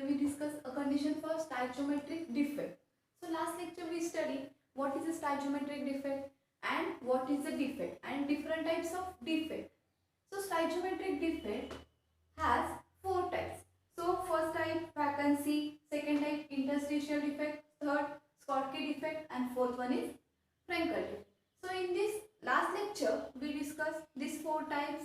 where we discuss a condition for stoichiometric defect. So last lecture we studied what is a stoichiometric defect and what is a defect and different types of defect. So stoichiometric defect has four types. So first type vacancy, second type interstitial defect, third Schottky defect, and fourth one is Frankel defect. So in this last lecture we discussed these four types,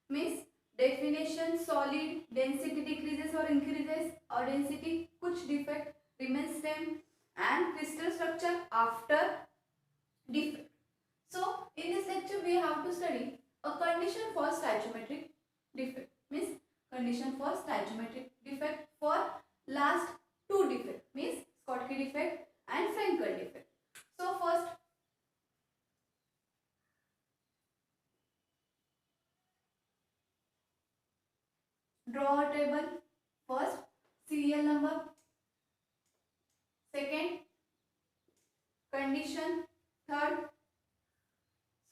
means definition, solid, density decreases or increases or density, कुछ defect remains same, and crystal structure after defect. So in this lecture we have to study a condition for stoichiometric defect, means condition for stoichiometric defect for last two defect, means Schottky defect and Frankel defect. So first, draw a table. First, serial number. Second, condition. Third,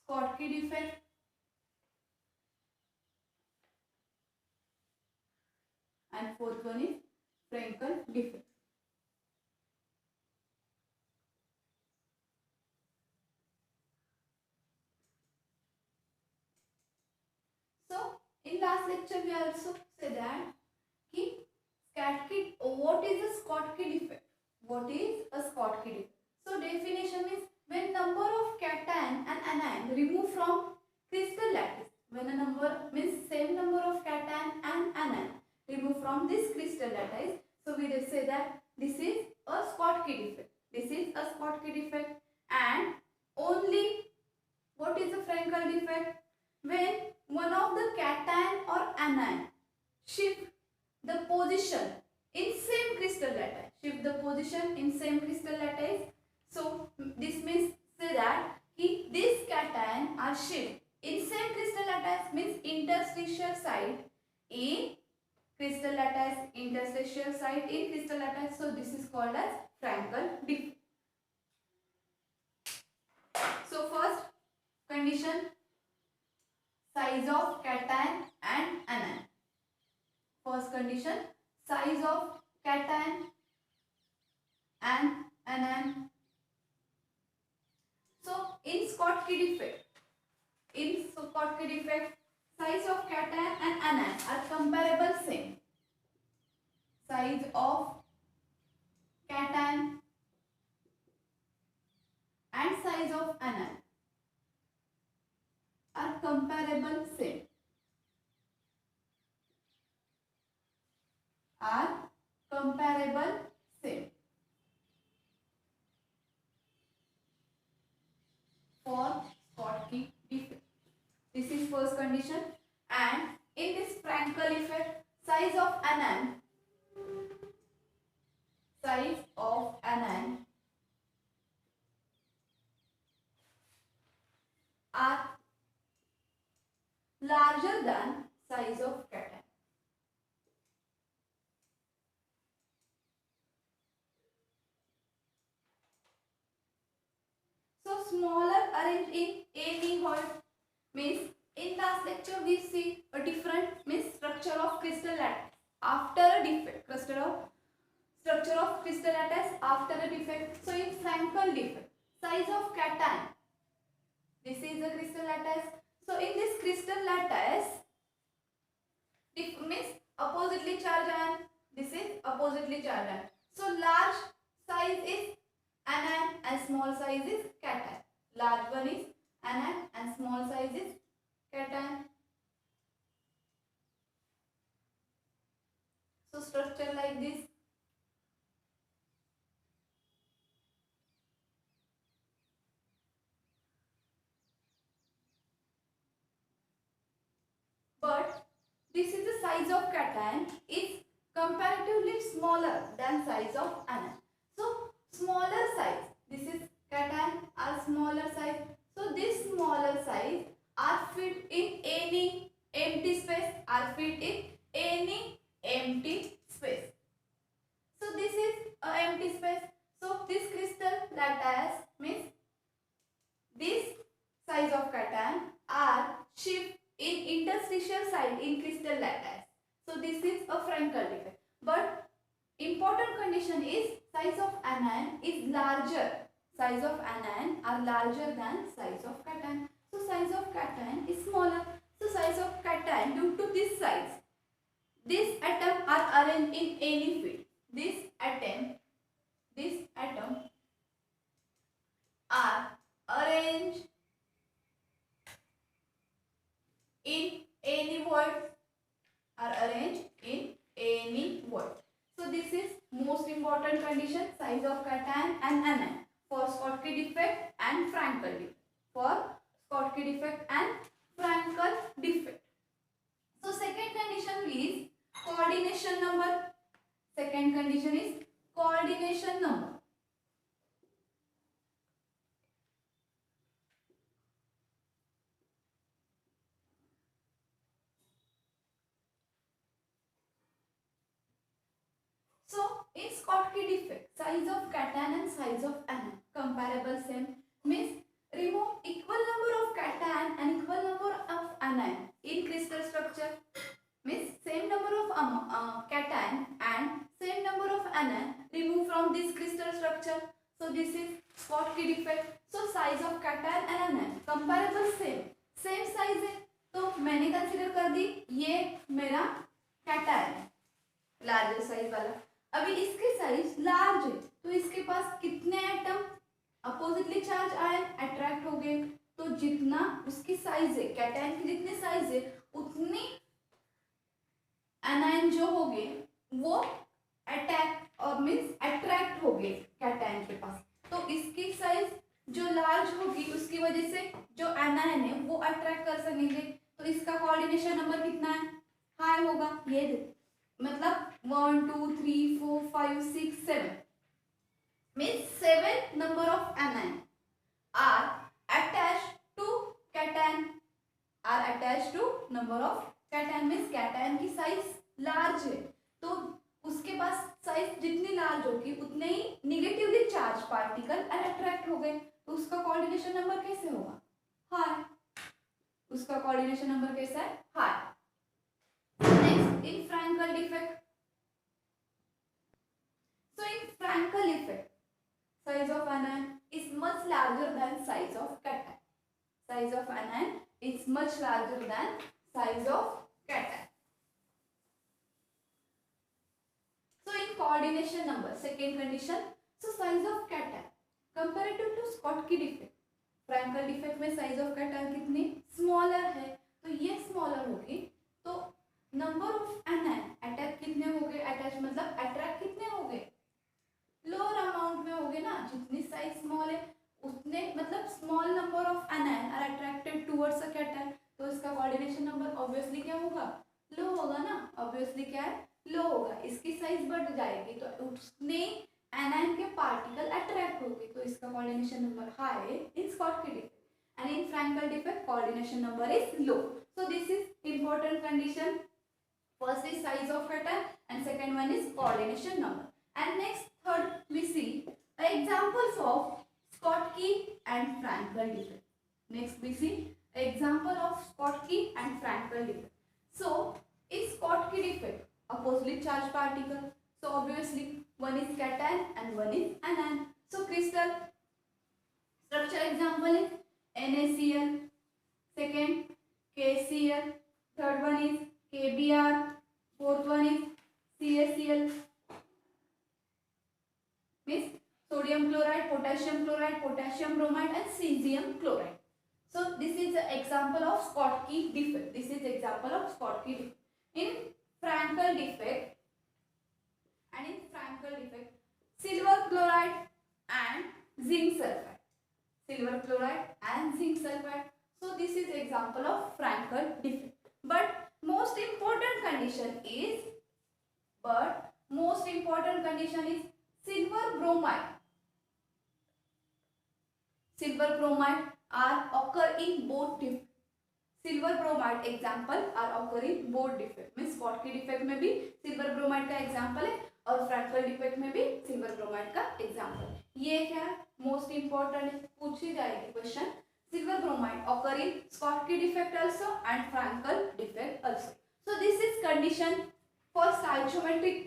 Schottky defect. And fourth one is Frankel defect. So in last lecture we also said that what is a Schottky defect? What is a Schottky defect? So definition means when number of cation and anion removed from crystal lattice. When a number means same number of cation and anion removed from this crystal lattice. So we will say that this is a Schottky defect. This is a Schottky defect. And only what is a Frankel defect? When one of the cation or anion shift the position in same crystal lattice. Shift the position in same crystal lattice. So this means say that this cation are shift in same crystal lattice, means interstitial site in crystal lattice, interstitial site in crystal lattice. So this is called as Frankel defect. So first condition, size of cation and anion. First condition, size of cation and anion. So in Schottky defect, size of cation and anion are comparable same. Size of cation and size of anion are comparable same. Are comparable same for Schottky defect. This is first condition. And in this Frankel effect, size of anion are larger than size of cation. So smaller arranged in any hole, means in last lecture we see a different means structure of crystal lattice after a defect. Structure of crystal lattice after a defect. So in Frankel defect, size of cation. This is a crystal lattice. So in this crystal lattice, means oppositely charged ion. This is oppositely charged ion. So large size is anion and small size is cation. Large one is anion and small size is cation. So structure like this. But this is the size of cation is comparatively smaller than size of anion. So smaller size, this is cation are smaller size. So this smaller size are fit in any empty space, space. So this is a empty space. So this crystal lattice means this size of cation are shift in interstitial site in crystal lattice. So this is a Frankel defect. But condition is size of anion is larger. Size of anion are larger than size of cation. So size of cation is smaller. So size of cation due to this size, these atoms are arranged in any field. This atom are arranged in any void. Are arranged in any void. So this is most important condition, size of cation and anion for Schottky defect and Frankel defect. For Schottky defect and Frankel defect. So second condition is coordination number. Second condition is coordination number. So in Schottky defect, size of cation and size of anion comparable same, means remove equal number of cation and equal number of anion in crystal structure, means same number of cation and same number of anion remove from this crystal structure. So this is Schottky defect. So size of cation and anion comparable same size है, तो मैंने consider कर दी ये मेरा cation है larger size वाला. अभी इसके साइज लार्ज है तो इसके पास कितने atom oppositely charge ion attract हो गए, तो जितना उसकी साइज है कैटायन की जितनी साइज है उतनी एनायन जो हो गए वो अटैक और मींस अट्रैक्ट हो गए कैटायन के पास. तो इसकी साइज जो लार्ज होगी उसकी वजह से जो एनायन है वो अट्रैक्ट कर सकेंगे. तो इसका कोऑर्डिनेशन नंबर कितना है, हाई होगा. ये मतलब 1 2 3 4 5 6 7 means 7 number of anion are attached to cation, are attached to number of cation means cation की साइज लार्ज है तो उसके पास साइज जितनी लार्ज होगी उतने ही निगेटिवली चार्ज पार्टिकल अट्रैक्ट हो गए. तो उसका कोऑर्डिनेशन नंबर कैसे होगा, हाई. उसका कोऑर्डिनेशन नंबर कैसा है, high. Next in Frankel defect. So in Frankel effect, size of anion is much larger than size of cation. Size of anion is much larger than size of cation. So in coordination number, second condition, so size of cation comparative to Schottky defect. Frankel defect में size of cation कितनी smaller है, तो ये smaller होगी. तो number of anion attack कितने हो गए, अटैच मतलब अट्रैक्ट कितने हो गए, लोअर अमाउंट में हो गए ना. जितनी साइज स्मॉल है उतने मतलब small number of anion are attracted towards a cation. तो इसका कोऑर्डिनेशन नंबर ऑब्वियसली क्या होगा, लो होगा ना. ऑब्वियसली क्या है, लो होगा. इसकी साइज बढ़ जाएगी तो उतने एनायन के पार्टिकल अट्रैक्ट होंगे. तो इसका coordination number high in Schottky defect. And in Frankel defect coordination number is low. So this is important condition. First is size of cation and second one is coordination number. And next third we see examples of Schottky and Frankel defect. Next we see example of Schottky and Frankel defect. So in Schottky defect oppositely charged particle. So obviously one is cation and one is anion. So crystal structure example is NaCl, second KCl, third one is KBr, fourth one is CaCl, means sodium chloride, potassium bromide and cesium chloride. So this is the example of Schottky defect. This is example of Schottky defect. In Frankel defect and in Frankel defect, silver chloride and zinc sulfide. Silver chloride and zinc sulfide. So this is example of Frankel defect. But most important condition is silver bromide. Silver bromide are occur in both defect. Silver bromide example are occur in both defect. means Schottky defect में भी silver bromide का example है और Frankel defect में भी silver bromide का example है. ये क्या मोस्ट इंपॉर्टेंट है, पूछी जाएगी question. Silver bromide occur in Schottky defect also and Frankel defect also. So this is condition for stoichiometric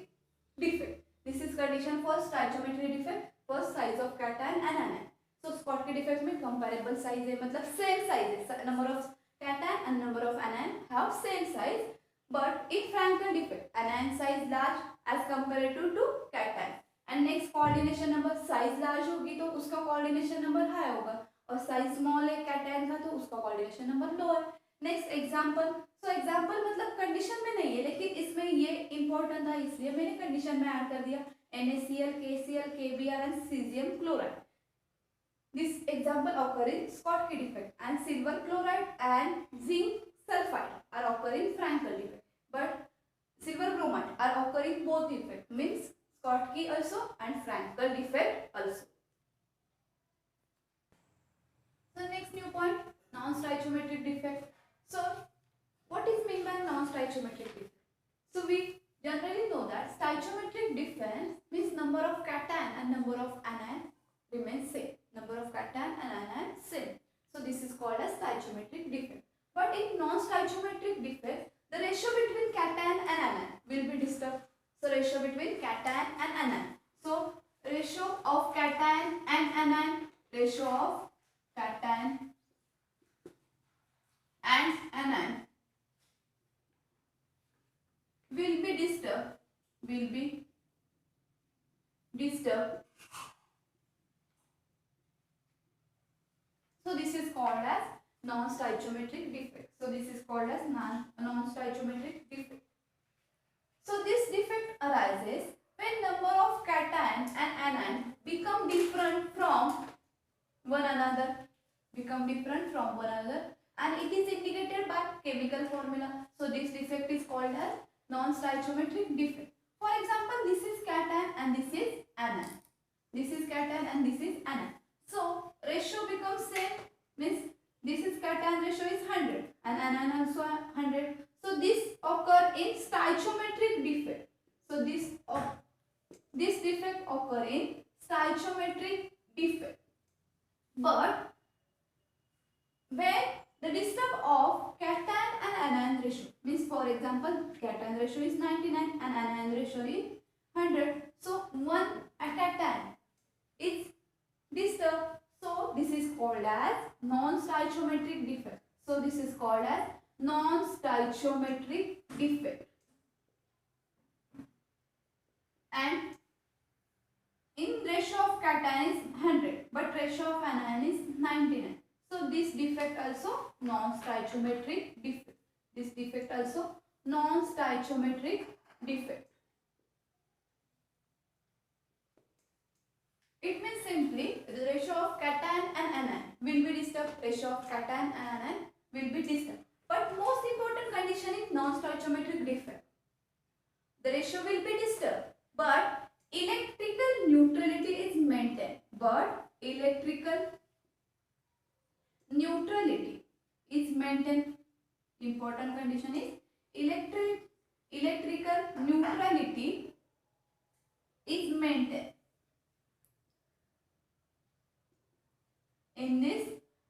defect. This is condition for stoichiometric defect, first size of cation and anion. So Schottky defect में comparable size है, मतलब same size है, number of cation and number of anion have same size, but in Frankel defect anion size large as compared to cation, and next coordination number size large होगी तो उसका coordination number high होगा, और size small है cation का तो उसका coordination number low है. Next example. सो एग्जाम्पल मतलब कंडीशन में नहीं है, लेकिन इसमें ये इंपॉर्टेंट था इसलिए मैंने कंडीशन में ऐड कर दिया. NaCl, KCl, KBr and cesium chloride. This example occur in Schottky defect, and silver chloride and zinc sulfide are occur in Frankel defect, but silver bromide are occur in both defect, means Schottky also and Frankel defect also. So next new point, non-stoichiometric defect. So what is mean by non-stoichiometric defect? So we generally know that stoichiometric defect means number of cation and number of anion remains same. Number of cation and anion same. So this is called as stoichiometric defect. But in non-stoichiometric defect, the ratio between cation and anion will be disturbed. So ratio between cation and anion. So ratio of cation and anion, ratio of cation and anion will be disturbed. So this is called as non-stoichiometric defect. So this is called as non-stoichiometric defect. So this defect arises when number of cation and anion become different from one another, and it is indicated by chemical formula. So this defect is called as non-stoichiometric defect. For example, this is cation and this is anion. This is cation and this is anion. So ratio becomes same, means this is cation ratio is 100 and anion also 100. So this occur in stoichiometric defect. So this defect occur in stoichiometric defect. But when the disturb of cation and anion ratio, means for example cation ratio is 99 and anion ratio is 100, so one cation is disturbed, so this is called as non-stoichiometric defect. So this is called as non-stoichiometric defect. And in ratio of cation is 100 but ratio of anion is 99. So this defect also non-stoichiometric defect. This defect also non-stoichiometric defect. It means simply the ratio of cation and anion will be disturbed. Ratio of cation and anion will be disturbed. But most important condition is non-stoichiometric defect. The ratio will be disturbed, but electrical neutrality is maintained. Important condition is electrical neutrality is maintained in this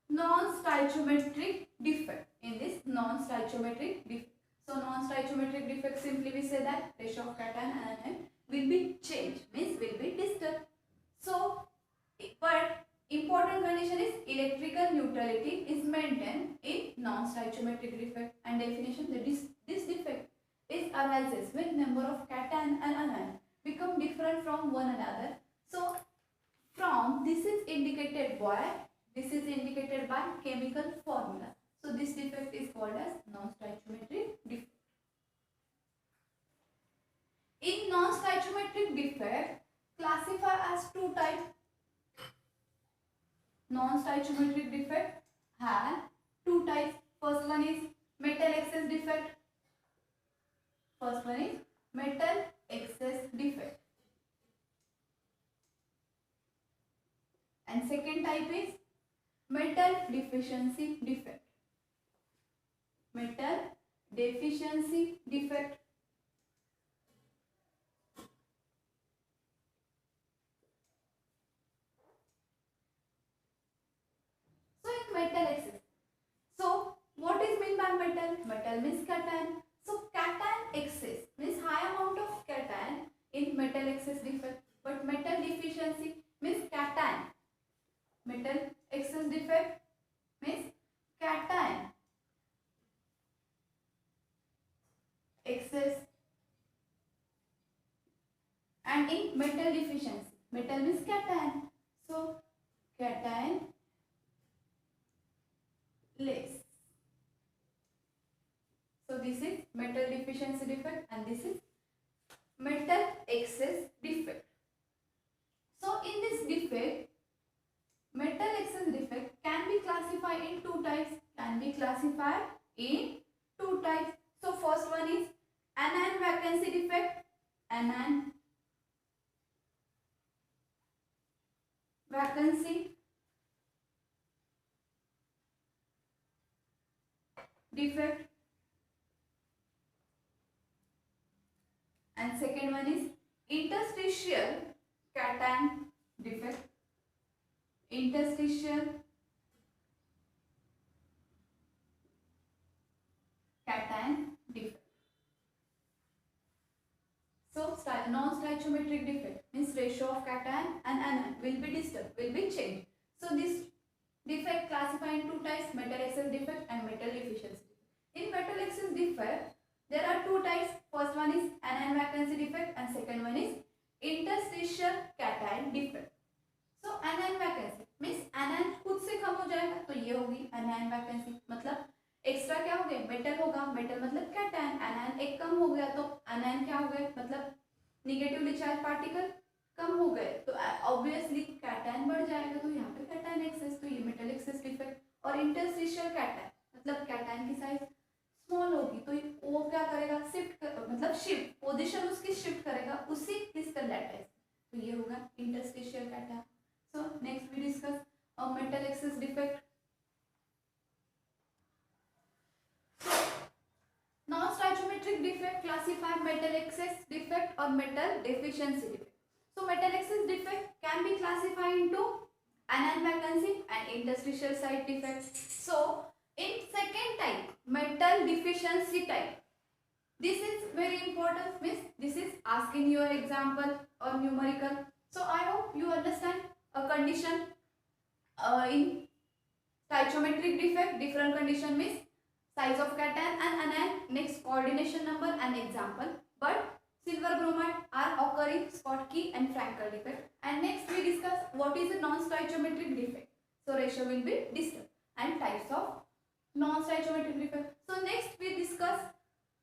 non-stoichiometric defect. So non-stoichiometric defect, simply we say that ratio of cation and anion will be changed, means will be disturbed. So but important condition is electrical neutrality is maintained in non-stoichiometric defect. And definition that this defect is arises when number of cation and anion become different from one another. So from this is indicated by chemical formula. So this defect is called as non-stoichiometric defect. In non-stoichiometric defect classify as two types. Non-stoichiometric defect have two types. First one is metal excess defect. And second type is metal deficiency defect. Metal excess. So what is mean by metal? Metal means cation. So cation excess means high amount of cation in metal excess defect. and in metal deficiency. Metal means cation. So cation less. So this is metal deficiency defect and this is metal excess defect. So in this defect, metal excess defect can be classified in two types. So first one is anion vacancy defect. Anion vacancy defect, and second one is interstitial cation defect. Interstitial cation defect. So non-stoichiometric defect means ratio of cation and anion will be disturbed, will be changed. So this defect classified in two types, metal excess defect and metal deficiency defect. In metal excess defect, there are two types. First one is anion vacancy defect and second one is interstitial cation defect. So anion vacancy means anion खुद से कम हो जाएगा, तो ये होगी anion vacancy, मतलब extra क्या हो गया, मेटल होगा, मेटल मतलब कैटायन, एनायन एक कम हो गया तो एनायन क्या हो गए, मतलब निगेटिवली चार्ज पार्टिकल कम हो गए तो ऑब्वियसली कैटायन बढ़ जाएगा, तो यहाँ पे कैटायन एक्सेस, तो ये मेटल एक्सेस डिफेक्ट. और इंटरस्टिशियल कैटायन मतलब कैटायन की साइज स्मॉल होगी तो वो क्या करेगा, मतलब शिफ्ट पोजीशन उसकी शिफ्ट करेगा उसी क्रिस्टल लैटिस, तो ये होगा interstitial cation. So next we discuss metal excess defect. Non-stoichiometric defect classify metal excess defect or metal deficiency defect. So metal excess defect can be classified into anion vacancy and interstitial site defect. So in second type, metal deficiency type, this is very important, means this is asked in your example or numerical. So I hope you understand a condition in stoichiometric defect. Different condition means size of cation and anion, next coordination number and example. But silver bromide are occurring Schottky and Frankel defect. And next we discuss what is a non-stoichiometric defect. So ratio will be disturbed and types of non-stoichiometric defect. So next we discuss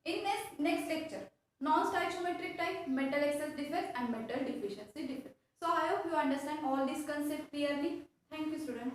in this next lecture non-stoichiometric type, metal excess defect and metal deficiency defect. So I hope you understand all these concepts clearly. Thank you, student.